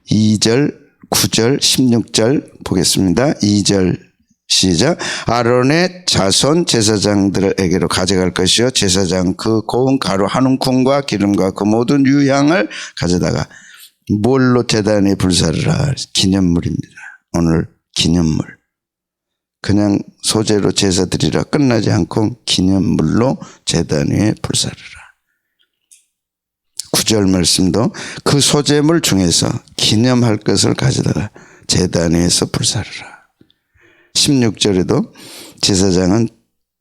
2절, 9절, 16절 보겠습니다. 2절 시작. 아론의 자손 제사장들에게로 가져갈 것이요 제사장 그 고운 가루 한 움큼과 기름과 그 모든 유향을 가져다가 뭘로 제단에 불사르라. 기념물입니다. 오늘 기념물. 그냥 소재로 제사 드리라 끝나지 않고 기념물로 제단 위에 불사르라. 9절 말씀도 그 소재물 중에서 기념할 것을 가져다가 제단 위에서 불사르라. 16절에도 제사장은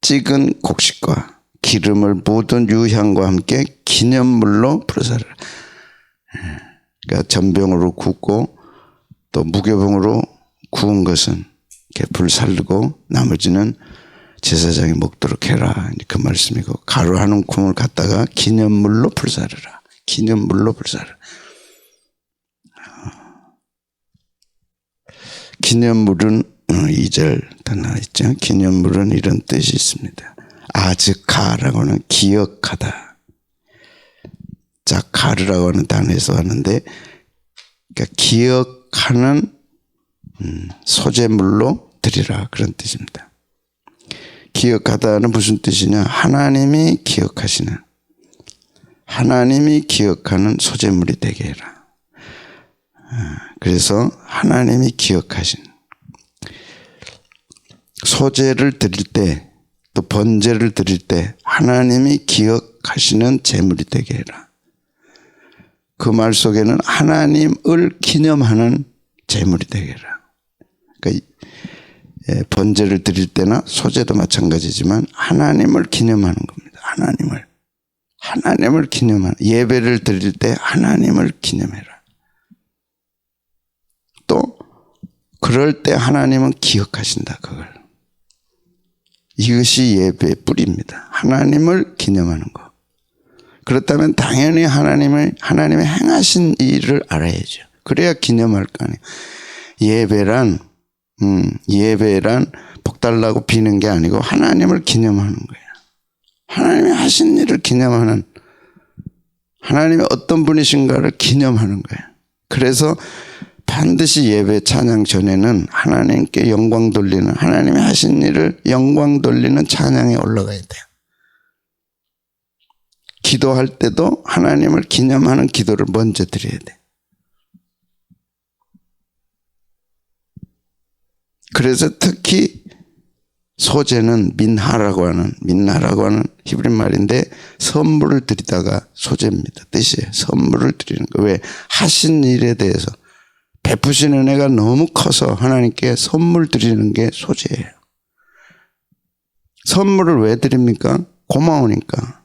찍은 곡식과 기름을 모든 유향과 함께 기념물로 불사르라. 그러니까 전병으로 굽고 또 무교병으로 구운 것은 이렇게 불 살르고 나머지는 제사장이 먹도록 해라. 그 말씀이고 가루 한 움큼을 갖다가 기념물로 불사르라. 기념물로 불사르라. 기념물은 2절 다 나와있죠. 기념물은 이런 뜻이 있습니다. 아즈카라고 하는 기억하다. 자카르라고 하는 단어에서 왔는데 그러니까 기억하는 소재물로 드리라 그런 뜻입니다. 기억하다는 무슨 뜻이냐? 하나님이 기억하시는 하나님이 기억하는 소재물이 되게 해라. 그래서 하나님이 기억하신 소재를 드릴 때 또 번제를 드릴 때 하나님이 기억하시는 제물이 되게 해라. 그 말 속에는 하나님을 기념하는 제물이 되게 해라. 그러니까 번제를 드릴 때나 소재도 마찬가지지만 하나님을 기념하는 겁니다. 하나님을 기념하는 예배를 드릴 때 하나님을 기념해라. 또 그럴 때 하나님은 기억하신다. 그걸. 이것이 예배의 뿌리입니다. 하나님을 기념하는 것. 그렇다면 당연히 하나님의 행하신 일을 알아야죠. 그래야 기념할 거 아니에요. 예배란 복 달라고 비는 게 아니고 하나님을 기념하는 거예요. 하나님이 하신 일을 기념하는, 하나님이 어떤 분이신가를 기념하는 거예요. 그래서 반드시 예배 찬양 전에는 하나님께 영광 돌리는, 하나님이 하신 일을 영광 돌리는 찬양에 올라가야 돼요. 기도할 때도 하나님을 기념하는 기도를 먼저 드려야 돼. 그래서 특히 소재는 민하라고 하는 히브리 말인데 선물을 드리다가 소재입니다. 뜻이에요. 선물을 드리는 거. 왜? 하신 일에 대해서 베푸신 은혜가 너무 커서 하나님께 선물 드리는 게 소재예요. 선물을 왜 드립니까? 고마우니까.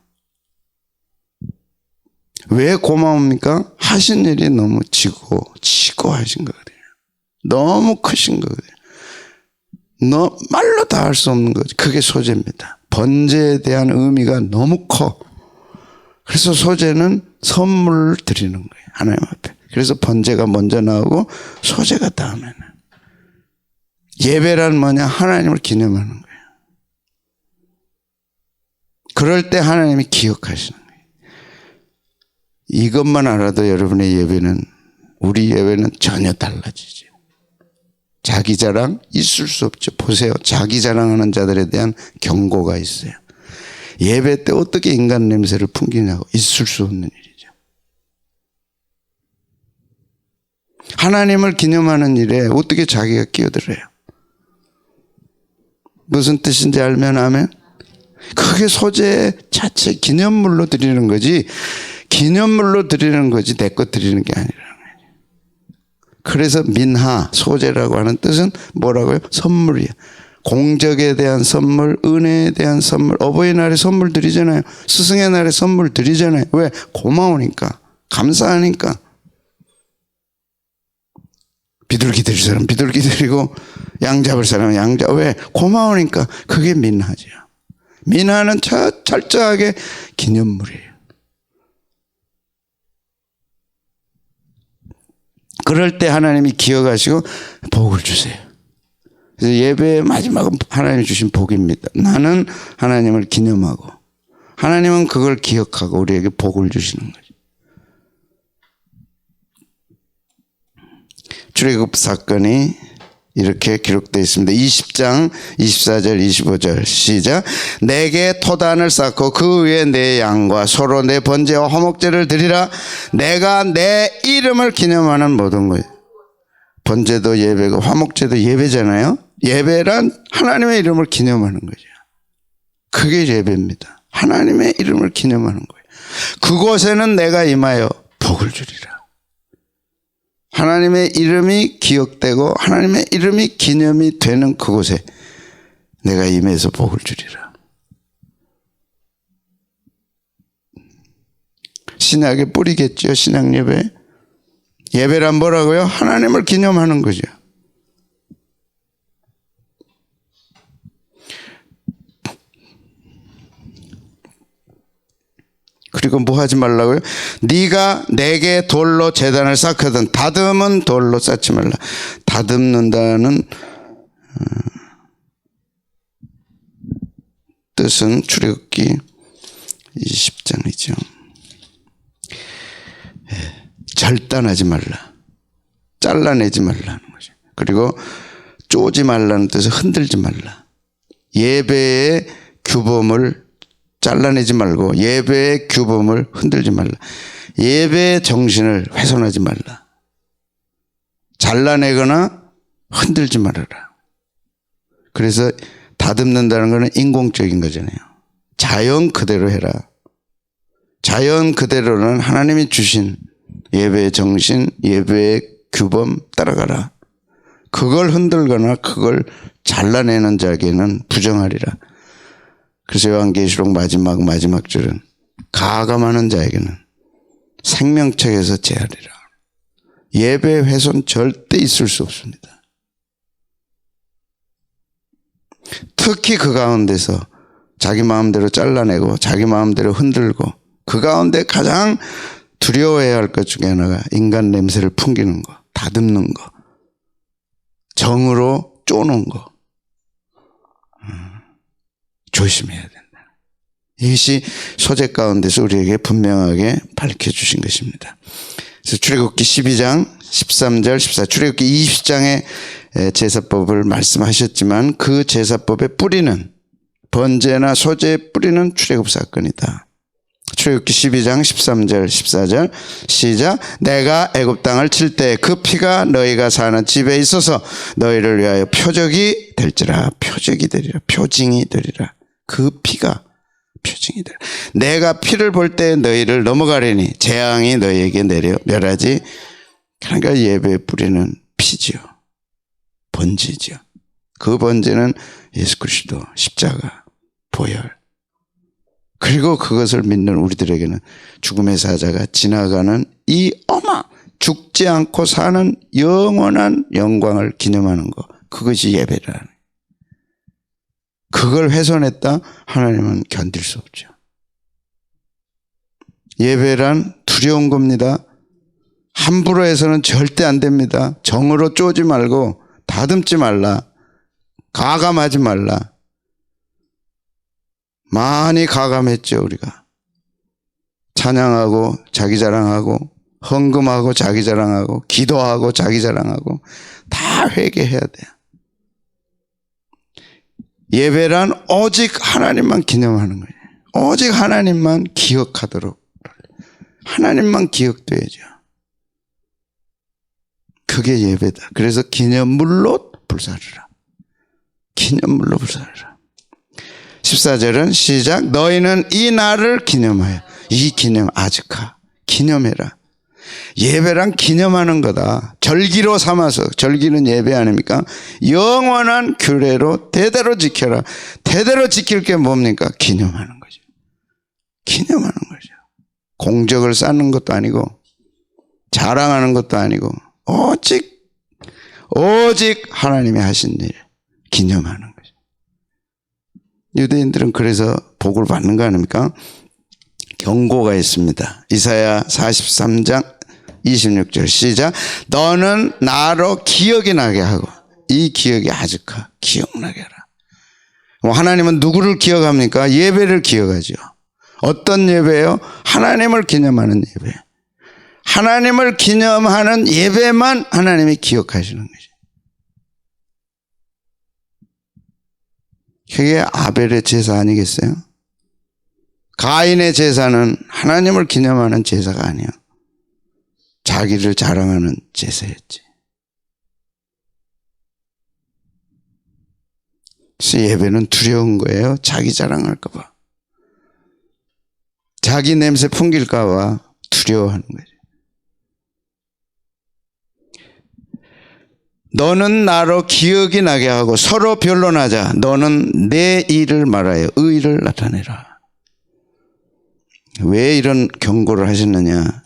왜 고마웁니까? 하신 일이 너무 지고 하신 거거든요. 너무 크신 거거든요. 말로 다 할 수 없는 거죠. 그게 소재입니다. 번제에 대한 의미가 너무 커. 그래서 소재는 선물을 드리는 거예요. 하나님 앞에. 그래서 번제가 먼저 나오고 소재가 다음에는. 예배란 뭐냐? 하나님을 기념하는 거예요. 그럴 때 하나님이 기억하시는 거예요. 이것만 알아도 여러분의 예배는, 우리 예배는 전혀 달라지죠. 자기 자랑 있을 수 없죠. 보세요. 자기 자랑하는 자들에 대한 경고가 있어요. 예배 때 어떻게 인간 냄새를 풍기냐고. 있을 수 없는 일이죠. 하나님을 기념하는 일에 어떻게 자기가 끼어들어요? 무슨 뜻인지 알면 아멘? 그게 소재 자체 기념물로 드리는 거지, 기념물로 드리는 거지 내 것 드리는 게 아니라는 거예요. 그래서 민하, 소재라고 하는 뜻은 뭐라고요? 선물이에요. 공적에 대한 선물, 은혜에 대한 선물, 어버이날에 선물 드리잖아요. 스승의 날에 선물 드리잖아요. 왜? 고마우니까, 감사하니까. 비둘기 드릴 사람 비둘기 드리고 양 잡을 사람은 양 잡. 왜? 고마우니까. 그게 민하죠. 민하는 철저하게 기념물이에요. 그럴 때 하나님이 기억하시고 복을 주세요. 그래서 예배의 마지막은 하나님이 주신 복입니다. 나는 하나님을 기념하고 하나님은 그걸 기억하고 우리에게 복을 주시는 거죠. 출애굽 사건이 이렇게 기록되어 있습니다. 20장 24절 25절 시작. 내게 토단을 쌓고 그 위에 내 양과 소로 내 번제와 화목제를 드리라. 내가 내 이름을 기념하는 모든 것. 번제도 예배고 화목제도 예배잖아요. 예배란 하나님의 이름을 기념하는 거죠. 그게 예배입니다. 하나님의 이름을 기념하는 거예요. 그곳에는 내가 임하여 복을 주리라. 하나님의 이름이 기억되고 하나님의 이름이 기념이 되는 그곳에 내가 임해서 복을 주리라. 신약의 뿌리겠죠. 신약 예배. 예배란 뭐라고요? 하나님을 기념하는 거죠. 그리고 뭐 하지 말라고요? 네가 내게 돌로 제단을 쌓거든 다듬은 돌로 쌓지 말라. 다듬는다는 뜻은 출애굽기 20장이죠. 절단하지 말라. 잘라내지 말라는 거죠. 그리고 쪼지 말라는 뜻은 흔들지 말라. 예배의 규범을 잘라내지 말고 예배의 규범을 흔들지 말라. 예배의 정신을 훼손하지 말라. 잘라내거나 흔들지 말아라. 그래서 다듬는다는 것은 인공적인 거잖아요. 자연 그대로 해라. 자연 그대로는 하나님이 주신 예배의 정신, 예배의 규범 따라가라. 그걸 흔들거나 그걸 잘라내는 자에게는 부정하리라. 그래서 요한계시록 마지막 줄은 가감하는 자에게는 생명책에서 제하리라. 예배 훼손 절대 있을 수 없습니다. 특히 그 가운데서 자기 마음대로 잘라내고 자기 마음대로 흔들고 그 가운데 가장 두려워해야 할 것 중에 하나가 인간 냄새를 풍기는 거, 다듬는 거, 정으로 쪼는 거. 조심해야 된다. 이것이 소재 가운데서 우리에게 분명하게 밝혀주신 것입니다. 그래서 출애굽기 12장 13절 14 출애굽기 20장의 제사법을 말씀하셨지만 그 제사법의 뿌리는 번제나 소제의 뿌리는 출애굽 사건이다. 출애굽기 12장 13절 14절 시작. 내가 애굽 땅을 칠 때 그 피가 너희가 사는 집에 있어서 너희를 위하여 표적이 될지라. 표적이 되리라. 표징이 되리라. 그 피가 표징이 되리라. 내가 피를 볼 때 너희를 넘어가리니 재앙이 너희에게 내려 멸하지. 그러니까 예배의 뿌리는 피지요. 번제지요. 그 번제는 예수 그리스도 십자가 보혈. 그리고 그것을 믿는 우리들에게는 죽음의 사자가 지나가는 이 죽지 않고 사는 영원한 영광을 기념하는 것. 그것이 예배라는. 그걸 훼손했다? 하나님은 견딜 수 없죠. 예배란 두려운 겁니다. 함부로 해서는 절대 안 됩니다. 정으로 쪼지 말고 다듬지 말라. 가감하지 말라. 많이 가감했죠, 우리가. 찬양하고 자기 자랑하고 헌금하고 자기 자랑하고 기도하고 자기 자랑하고 다 회개해야 돼요. 예배란 오직 하나님만 기념하는 거예요. 오직 하나님만 기억하도록. 하나님만 기억돼야죠. 그게 예배다. 그래서 기념물로 불사르라. 기념물로 불사르라. 14절은 시작. 너희는 이 날을 기념하여. 이 기념 아즈카. 기념해라. 예배란 기념하는 거다. 절기로 삼아서. 절기는 예배 아닙니까? 영원한 규례로 대대로 지켜라. 대대로 지킬 게 뭡니까? 기념하는 거죠. 기념하는 거죠. 공적을 쌓는 것도 아니고 자랑하는 것도 아니고 오직 하나님이 하신 일 기념하는 거죠. 유대인들은 그래서 복을 받는 거 아닙니까? 경고가 있습니다. 이사야 43장 26절 시작. 너는 나로 기억이 나게 하고 이 기억이 아즈카 기억나게 하라. 하나님은 누구를 기억합니까? 예배를 기억하죠. 어떤 예배예요? 하나님을 기념하는 예배. 하나님을 기념하는 예배만 하나님이 기억하시는 거죠. 그게 아벨의 제사 아니겠어요? 가인의 제사는 하나님을 기념하는 제사가 아니야. 자기를 자랑하는 제사였지. 그래서 예배는 두려운 거예요. 자기 자랑할까 봐. 자기 냄새 풍길까 봐 두려워하는 거죠. 너는 나로 기억이 나게 하고 서로 변론하자. 너는 내 일을 말하여 의를 나타내라. 왜 이런 경고를 하셨느냐.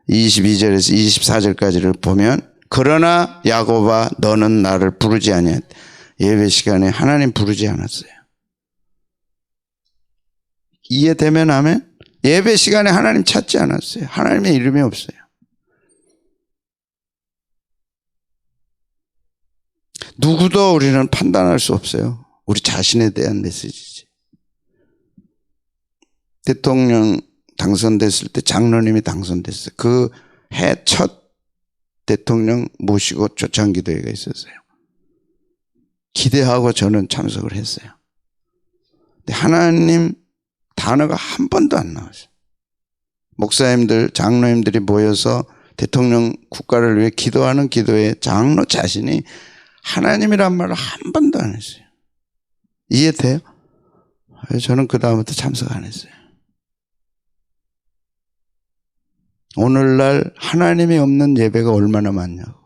22절에서 24절까지를 보면 그러나 야곱아 너는 나를 부르지 아니했다. 예배 시간에 하나님 부르지 않았어요. 이해되면 하면 예배 시간에 하나님 찾지 않았어요. 하나님의 이름이 없어요. 누구도 우리는 판단할 수 없어요. 우리 자신에 대한 메시지지. 대통령 당선됐을 때 장로님이 당선됐어요. 그 해 첫 대통령 모시고 초창기도회가 있었어요. 기대하고 저는 참석을 했어요. 근데 하나님 단어가 한 번도 안 나왔어요. 목사님들, 장로님들이 모여서 대통령 국가를 위해 기도하는 기도에 장로 자신이 하나님이란 말을 한 번도 안 했어요. 이해돼요? 저는 그 다음부터 참석 안 했어요. 오늘날 하나님이 없는 예배가 얼마나 많냐고.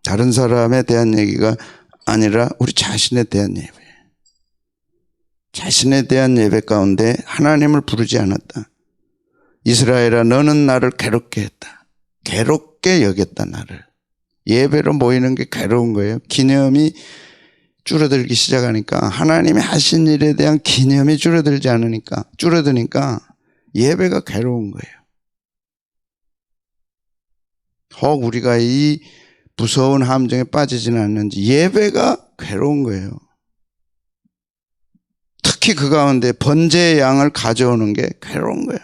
다른 사람에 대한 얘기가 아니라 우리 자신에 대한 예배. 자신에 대한 예배 가운데 하나님을 부르지 않았다. 이스라엘아 너는 나를 괴롭게 했다. 괴롭게 여겼다 나를. 예배로 모이는 게 괴로운 거예요. 기념이 줄어들기 시작하니까 하나님이 하신 일에 대한 기념이 줄어드니까 예배가 괴로운 거예요. 혹 우리가 이 무서운 함정에 빠지지는 않는지 예배가 괴로운 거예요. 특히 그 가운데 번제의 양을 가져오는 게 괴로운 거예요.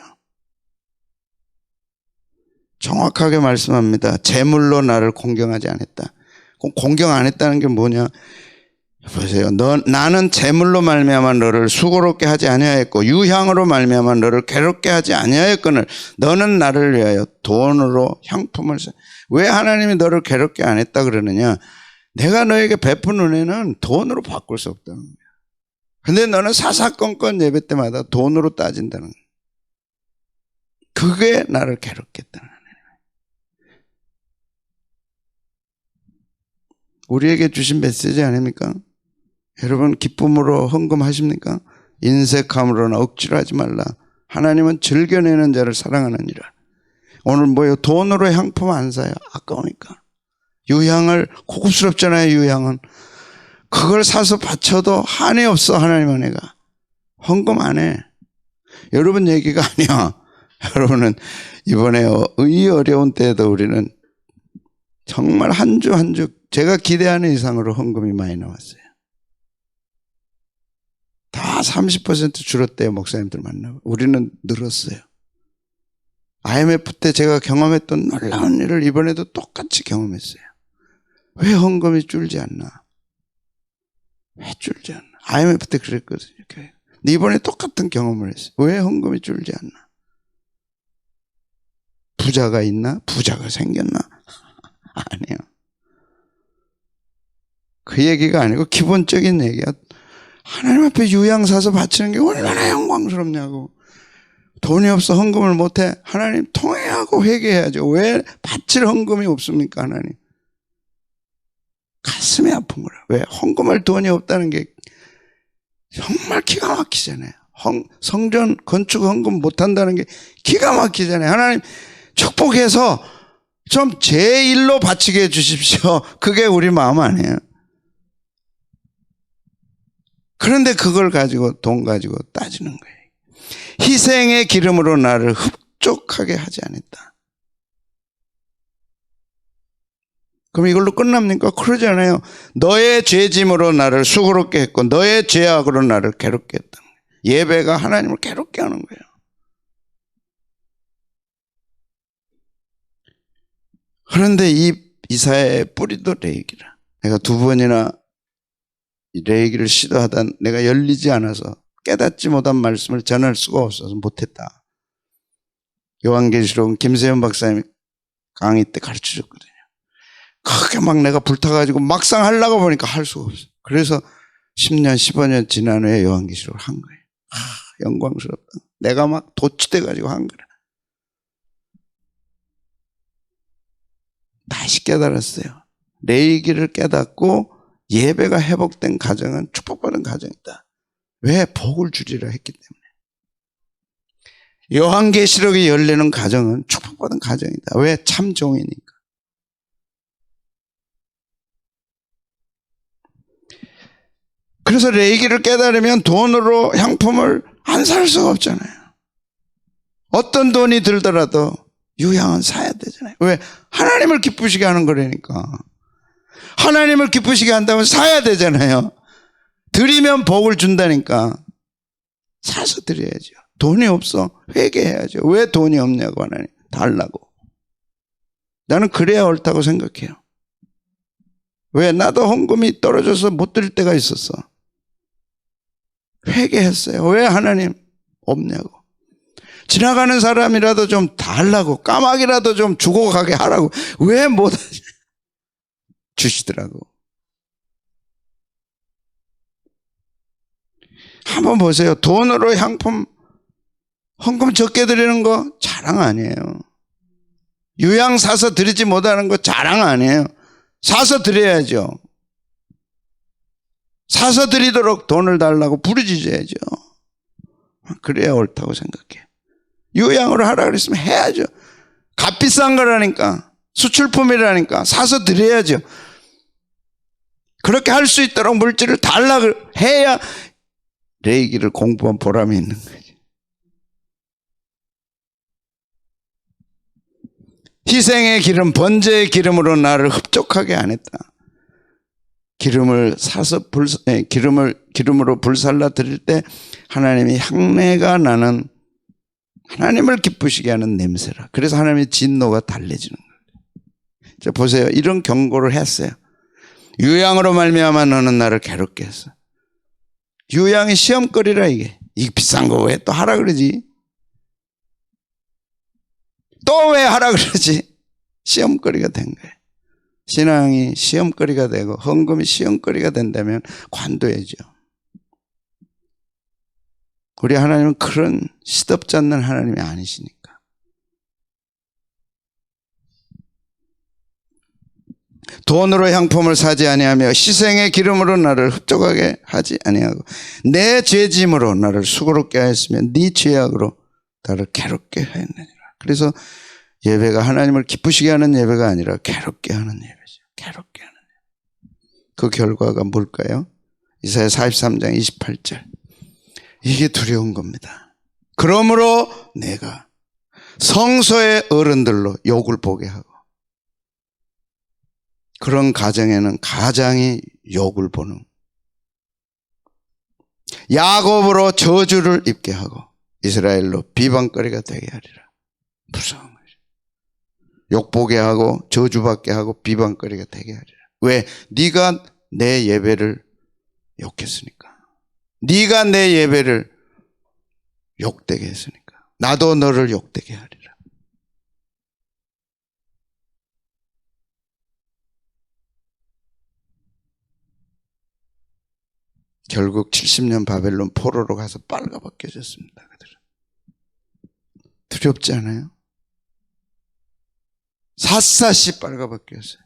정확하게 말씀합니다. 제물로 나를 공경하지 않았다. 공경 안 했다는 게 뭐냐? 보세요. 나는 제물로 말미암아 너를 수고롭게 하지 아니하였고 유향으로 말미암아 너를 괴롭게 하지 아니하였거늘 너는 나를 위하여 돈으로 향품을 왜 하나님이 너를 괴롭게 안 했다 그러느냐? 내가 너에게 베푼 은혜는 돈으로 바꿀 수 없다는 거야. 근데 너는 사사건건 예배 때마다 돈으로 따진다는 거야. 그게 나를 괴롭게 했다는 거야. 우리에게 주신 메시지 아닙니까? 여러분 기쁨으로 헌금하십니까? 인색함으로나 억지로 하지 말라. 하나님은 즐겨내는 자를 사랑하느니라. 오늘 뭐예요? 돈으로 향품 안 사요. 아까우니까. 유향을 고급스럽잖아요. 유향은. 그걸 사서 바쳐도 한이 없어. 하나님 은혜가. 헌금 안 해. 여러분 얘기가 아니야. 여러분은 이번에 이 어려운 때에도 우리는 정말 한 주 한 주 제가 기대하는 이상으로 헌금이 많이 나왔어요. 다 30% 줄었대요. 목사님들 만나고. 우리는 늘었어요. IMF 때 제가 경험했던 놀라운 일을 이번에도 똑같이 경험했어요. 왜 헌금이 줄지 않나? 왜 줄지 않나? IMF 때 그랬거든요. 근데 이번에 똑같은 경험을 했어요. 왜 헌금이 줄지 않나? 부자가 있나? 부자가 생겼나? 아니에요. 그 얘기가 아니고 기본적인 얘기야. 하나님 앞에 유향 사서 바치는 게 얼마나 영광스럽냐고. 돈이 없어 헌금을 못해. 하나님 통회하고 회개해야죠. 왜 바칠 헌금이 없습니까? 하나님. 가슴이 아픈 거라. 왜? 헌금할 돈이 없다는 게 정말 기가 막히잖아요. 성전 건축 헌금 못한다는 게 기가 막히잖아요. 하나님 축복해서 좀 제 일로 바치게 해주십시오. 그게 우리 마음 아니에요. 그런데 그걸 가지고 돈 가지고 따지는 거예요. 희생의 기름으로 나를 흡족하게 하지 않았다. 그럼 이걸로 끝납니까? 그러지 않아요. 너의 죄짐으로 나를 수고롭게 했고 너의 죄악으로 나를 괴롭게 했다. 예배가 하나님을 괴롭게 하는 거예요. 그런데 이 이사야의 뿌리도 레위기라. 내가 두 번이나 레위기를 시도하다 내가 열리지 않아서 깨닫지 못한 말씀을 전할 수가 없어서 못했다. 요한계시록은 김세현 박사님이 강의 때 가르쳐줬거든요. 크게 막 내가 불타가지고 막상 하려고 보니까 할 수가 없어. 그래서 10년, 15년 지난 후에 요한계시록을 한 거예요. 영광스럽다. 내가 막 도취돼가지고 한 거라. 다시 깨달았어요. 레위기를 깨닫고 예배가 회복된 가정은 축복받은 가정이다. 왜? 복을 주리라 했기 때문에. 요한계시록이 열리는 가정은 축복받은 가정이다. 왜? 참 종이니까. 그래서 레위기를 깨달으면 돈으로 향품을 안 살 수가 없잖아요. 어떤 돈이 들더라도 유향은 사야 되잖아요. 왜? 하나님을 기쁘시게 하는 거라니까. 하나님을 기쁘시게 한다면 사야 되잖아요. 드리면 복을 준다니까. 사서 드려야죠. 돈이 없어. 회개해야죠. 왜 돈이 없냐고 하나님. 달라고. 나는 그래야 옳다고 생각해요. 왜? 나도 헌금이 떨어져서 못 드릴 때가 있었어. 회개했어요. 왜 하나님 없냐고. 지나가는 사람이라도 좀 달라고. 까마귀라도 좀 주고 가게 하라고. 왜 못하지? 주시더라고. 한번 보세요. 돈으로 향품 헌금 적게 드리는 거 자랑 아니에요. 유양 사서 드리지 못하는 거 자랑 아니에요. 사서 드려야죠. 사서 드리도록 돈을 달라고 부르짖어야죠. 그래야 옳다고 생각해. 유양으로 하라 그랬으면 해야죠. 값비싼 거라니까. 수출품이라니까. 사서 드려야죠. 그렇게 할 수 있도록 물질을 달라고 해야 레위기를 공부한 보람이 있는 거지. 희생의 기름, 번제의 기름으로 나를 흡족하게 안 했다. 기름을 사서 기름으로 불살라 드릴 때 하나님이 향내가 나는 하나님을 기쁘시게 하는 냄새라. 그래서 하나님의 진노가 달래지는 거예요. 자, 보세요. 이런 경고를 했어요. 유양으로 말미암아 너는 나를 괴롭게 했어. 유양이 시험거리라 이게. 이 비싼 거 왜 또 하라 그러지? 또 왜 하라 그러지? 시험거리가 된 거예요. 신앙이 시험거리가 되고 헌금이 시험거리가 된다면 관둬야죠. 우리 하나님은 그런 시덥지 않는 하나님이 아니시니까. 돈으로 향품을 사지 아니하며 희생의 기름으로 나를 흡족하게 하지 아니하고 내 죄짐으로 나를 수고롭게 하였으며 네 죄악으로 나를 괴롭게 하였느니라. 그래서 예배가 하나님을 기쁘시게 하는 예배가 아니라 괴롭게 하는 예배죠. 괴롭게 하는 예배. 그 결과가 뭘까요? 이사야 43장 28절. 이게 두려운 겁니다. 그러므로 내가 성소의 어른들로 욕을 보게 하고 그런 가정에는 가장이 욕을 보는 야곱으로 저주를 입게 하고 이스라엘로 비방거리가 되게 하리라. 무서운 거죠. 욕보게 하고 저주받게 하고 비방거리가 되게 하리라. 왜? 네가 내 예배를 욕했으니까. 네가 내 예배를 욕되게 했으니까. 나도 너를 욕되게 하리라. 결국 70년 바벨론 포로로 가서 빨가벗겨졌습니다. 그들은. 두렵지 않아요? 샅샅이 빨가벗겼어요.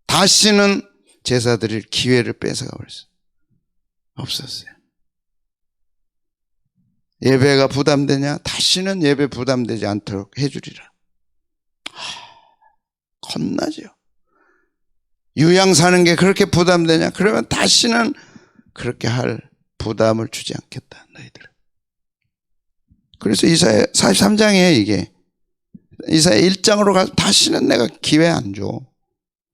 다시는 제사 드릴 기회를 뺏어가 버렸어요. 없었어요. 예배가 부담되냐? 다시는 예배 부담되지 않도록 해주리라. 겁나죠. 유양 사는 게 그렇게 부담되냐? 그러면 다시는 그렇게 할 부담을 주지 않겠다. 너희들. 그래서 이사야 43장에 이게 이사야 1장으로 가서 다시는 내가 기회 안 줘.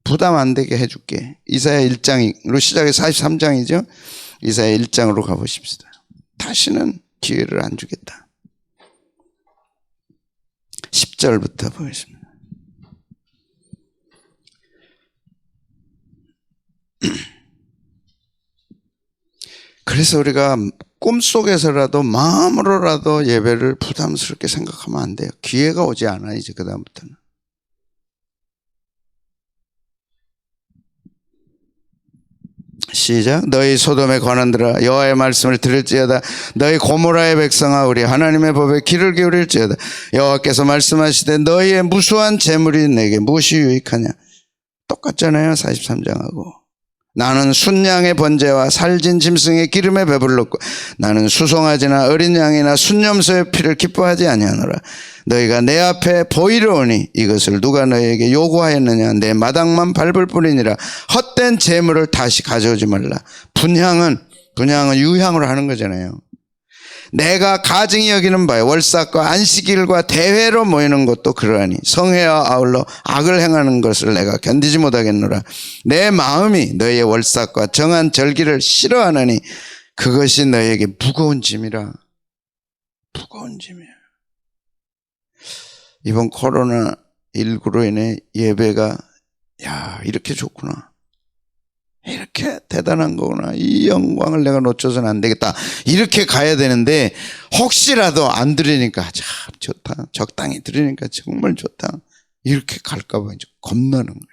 부담 안 되게 해줄게. 이사야 1장으로 시작해서 43장이죠. 이사야 1장으로 가보십시다. 다시는 기회를 안 주겠다. 10절부터 보겠습니다. 그래서 우리가 꿈속에서라도 마음으로라도 예배를 부담스럽게 생각하면 안 돼요. 기회가 오지 않아 이제 그 다음부터는. 시작. 너희 소돔의 관원들아 여호와의 말씀을 들을지어다. 너희 고모라의 백성아 우리 하나님의 법에 귀를 기울일지어다. 여호와께서 말씀하시되 너희의 무수한 재물이 내게 무엇이 유익하냐. 똑같잖아요 43장하고. 나는 순양의 번제와 살진 짐승의 기름에 배불렀고 나는 수송아지나 어린 양이나 순염소의 피를 기뻐하지 아니하노라. 너희가 내 앞에 보이려 오니 이것을 누가 너희에게 요구하였느냐. 내 마당만 밟을 뿐이니라. 헛된 재물을 다시 가져오지 말라. 분향은 유향으로 하는 거잖아요. 내가 가증히 여기는 바에 월삭과 안식일과 대회로 모이는 것도 그러하니 성회와 아울러 악을 행하는 것을 내가 견디지 못하겠노라. 내 마음이 너희의 월삭과 정한 절기를 싫어하느니 그것이 너희에게 무거운 짐이라. 무거운 짐이야. 이번 코로나19로 인해 예배가 이렇게 좋구나. 이렇게 대단한 거구나. 이 영광을 내가 놓쳐서는 안 되겠다. 이렇게 가야 되는데 혹시라도 안 들으니까 참 좋다. 적당히 들으니까 정말 좋다. 이렇게 갈까 봐 이제 겁나는 거예요.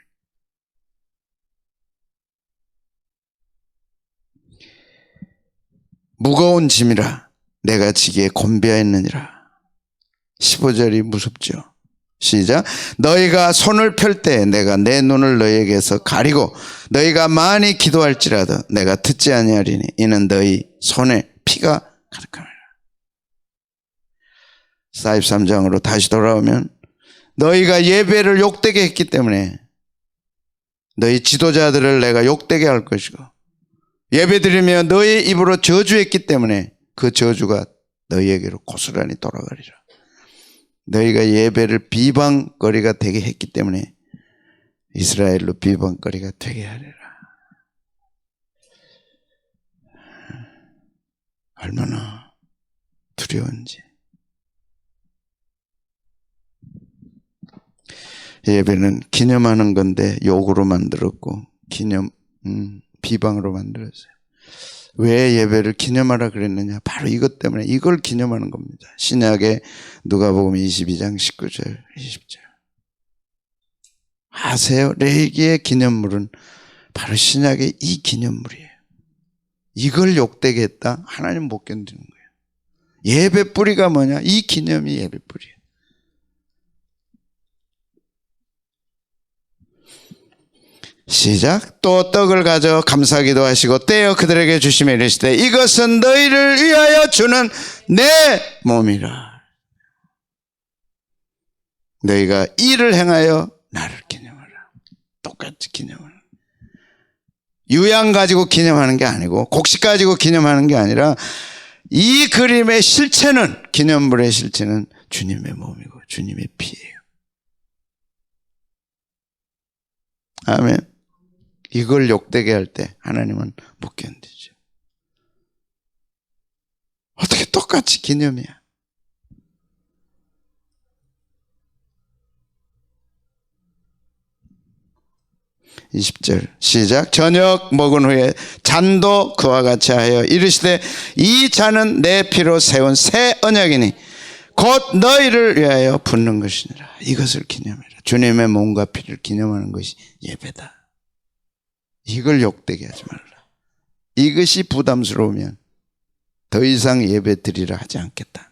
무거운 짐이라 내가 지기에 곤비하였느니라. 15절이 무섭죠. 시작. 너희가 손을 펼 때 내가 내 눈을 너희에게서 가리고 너희가 많이 기도할지라도 내가 듣지 아니하리니 이는 너희 손에 피가 가득하니라. 43장으로 다시 돌아오면 너희가 예배를 욕되게 했기 때문에 너희 지도자들을 내가 욕되게 할 것이고 예배드리며 너희 입으로 저주했기 때문에 그 저주가 너희에게로 고스란히 돌아가리라. 너희가 예배를 비방거리가 되게 했기 때문에 이스라엘로 비방거리가 되게 하리라. 얼마나 두려운지. 예배는 기념하는 건데 욕으로 만들었고 비방으로 만들었어요. 왜 예배를 기념하라 그랬느냐? 바로 이것 때문에 이걸 기념하는 겁니다. 신약의 누가복음 22장 19절 20절. 아세요? 레위기의 기념물은 바로 신약의 이 기념물이에요. 이걸 욕되게 했다? 하나님 못 견디는 거예요. 예배 뿌리가 뭐냐? 이 기념이 예배 뿌리예요. 시작. 또 떡을 가져 감사기도 하시고 떼어 그들에게 주시며 이르시되 이것은 너희를 위하여 주는 내 몸이라. 너희가 이를 행하여 나를 기념하라. 똑같이 기념하라. 유양 가지고 기념하는 게 아니고 곡식 가지고 기념하는 게 아니라 이 그림의 실체는, 기념물의 실체는 주님의 몸이고 주님의 피예요. 아멘. 이걸 욕되게 할 때 하나님은 못 견디죠. 어떻게 똑같이 기념이야. (20절) 시작. 저녁 먹은 후에 잔도 그와 같이 하여 이르시되 이 잔은 내 피로 세운 새 언약이니 곧 너희를 위하여 붓는 것이니라. 이것을 기념해라. 주님의 몸과 피를 기념하는 것이 예배다. 이걸 욕되게 하지 말라. 이것이 부담스러우면 더 이상 예배 드리라 하지 않겠다.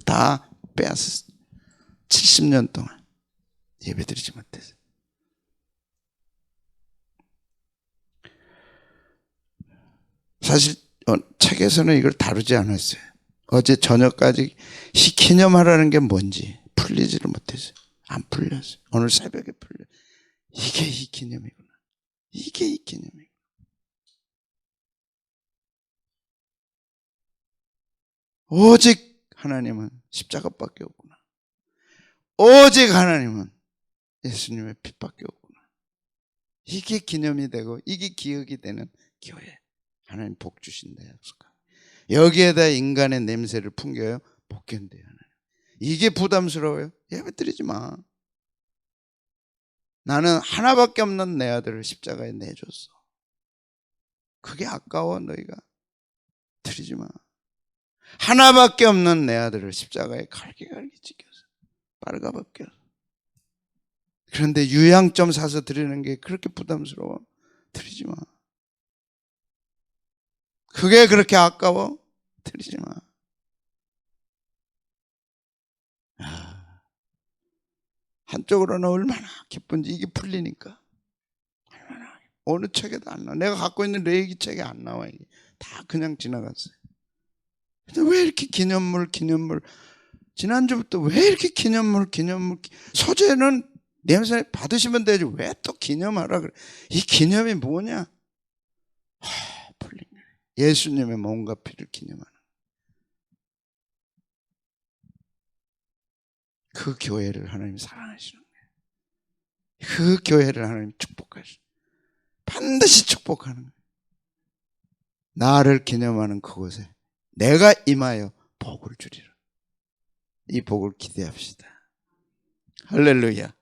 다 빼앗았어. 70년 동안 예배 드리지 못했어요. 사실 책에서는 이걸 다루지 않았어요. 어제 저녁까지 기념하라는 게 뭔지 풀리지를 못했어요. 안 풀렸어요. 오늘 새벽에 풀려. 이게 이 기념이구나. 이게 이 기념이구나. 오직 하나님은 십자가밖에 없구나. 오직 하나님은 예수님의 빛밖에 없구나. 이게 기념이 되고 이게 기억이 되는 교회. 하나님 복 주신다 약속하고 여기에다 인간의 냄새를 풍겨요. 복견돼요. 이게 부담스러워요. 예배 드리지 마. 나는 하나밖에 없는 내 아들을 십자가에 내줬어. 그게 아까워. 너희가 드리지 마. 하나밖에 없는 내 아들을 십자가에 갈기갈기 찍혀서 빨가벗겨서. 그런데 유향점 사서 드리는 게 그렇게 부담스러워. 드리지 마. 그게 그렇게 아까워? 드리지 마. 한쪽으로는 얼마나 기쁜지 이게 풀리니까. 얼마나 어느 책에도 안 나와. 내가 갖고 있는 레이기 책에 안 나와. 이게 다 그냥 지나갔어요. 근데 왜 이렇게 기념물 지난주부터 왜 이렇게 기념물 소재는 냄새 받으시면 되지 왜 또 기념하라 그래. 이 기념이 뭐냐. 풀린 거예요. 예수님의 몸과 피를 기념하는 그 교회를 하나님 사랑하시는 거예요. 그 교회를 하나님 축복하시는 반드시 축복하는 거예요. 나를 기념하는 그곳에 내가 임하여 복을 주리라. 이 복을 기대합시다. 할렐루야.